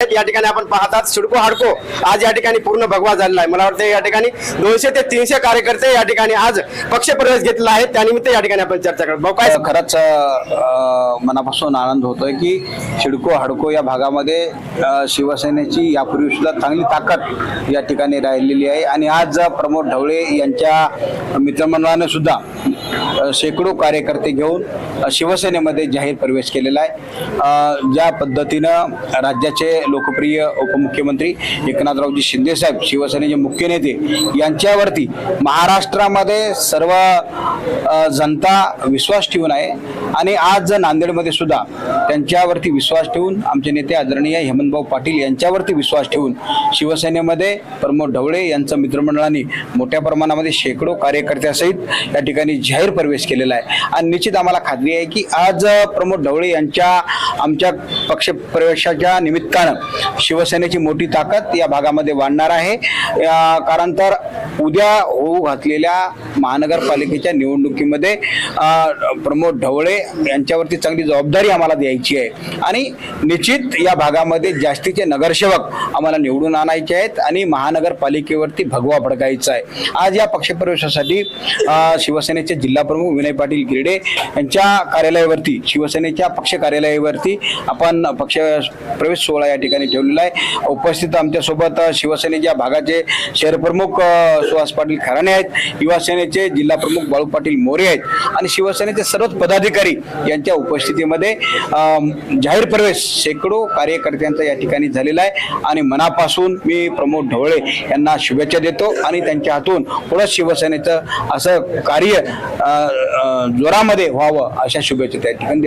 आहेत। या ठिकाणी आपण पाहतात सिडको हाडको आज या ठिकाणी पूर्ण भगवा झालेला आहे। मला वाटतं या ठिकाणी 200 ते 300 कार्यकर्ते या ठिकाणी आज पक्ष प्रवेश घेतला आहे। त्यानिमित्त या ठिकाणी आपण चर्चा करतो। भाऊ काय खरंच मनापासून आनंद होतोय की सिडको हाडको या भागामध्ये शिवसेनेची यापूर्वी सुद्धा चांगली ताकद या ठिकाणी राहिलेली आहे आणि आज प्रमोद ढवळे यांच्या मित्रमंडळाने सुद्धा शेकडो कार्यकर्ते घेऊन शिवसेनेमध्ये जाहीर प्रवेश केलेला आहे। ज्या पद्धतीनं राज्याचे लोकप्रिय उपमुख्यमंत्री एकनाथरावजी शिंदे साहेब शिवसेनेचे मुख्य नेते यांच्यावरती महाराष्ट्रामध्ये सर्व जनता विश्वास ठेवून आहे आणि आज नांदेडमध्ये सुद्धा त्यांच्यावरती विश्वास ठेवून आमचे नेते आदरणीय हेमंतभाऊ पाटील यांच्यावरती विश्वास ठेवून शिवसेनेमध्ये प्रमोद ढवळे यांचं मित्रमंडळाने मोठ्या प्रमाणामध्ये शेकडो कार्यकर्त्यासहित या ठिकाणी जाहीर प्रवेश केलेला आहे आणि निश्चित आम्हाला खात्री आहे की आज प्रमोद ढवळे यांच्या आमच्या पक्ष प्रवेशाच्या निमित्तानं शिवसेनेची मोठी ताकद या भागामध्ये वाढणार आहे। कारण तर उद्या होऊ घातलेल्या महानगरपालिकेच्या निवडणुकीमध्ये प्रमोद ढवळे यांच्यावरती चांगली जबाबदारी आम्हाला द्यायची आहे आणि निश्चित या भागामध्ये जास्तीचे नगरसेवक आम्हाला निवडून आणायचे आहेत आणि महानगरपालिकेवरती भगवा फडकायचा आहे। आज या पक्षप्रवेशासाठी शिवसेनेचे जिल्हा प्रमुख विनय पाटील गिरडे यांच्या कार्यालयावरती शिवसेनेच्या पक्ष कार्यालयावरती आपण पक्ष प्रवेश सोहळा या ठिकाणी ठेवलेला आहे। उपस्थित आमच्यासोबत शिवसेनेच्या भागाचे शहर प्रमुख सुहास पाटील खराणे आहेत, युवा सेनेचे जिल्हा प्रमुख बाळू पाटील मोरे आहेत आणि शिवसेनेचे सर्वच पदाधिकारी यांच्या उपस्थितीमध्ये जाहीर प्रवेश शेकडो कार्यकर्त्यांचा या ठिकाणी झालेला आहे आणि मनापासून मी प्रमोद ढवळे यांना शुभेच्छा देतो आणि त्यांच्या हातून पुढे शिवसेनेचं असं कार्य जोरामध्ये व्हावं अशा शुभेच्छा त्या ठिकाणी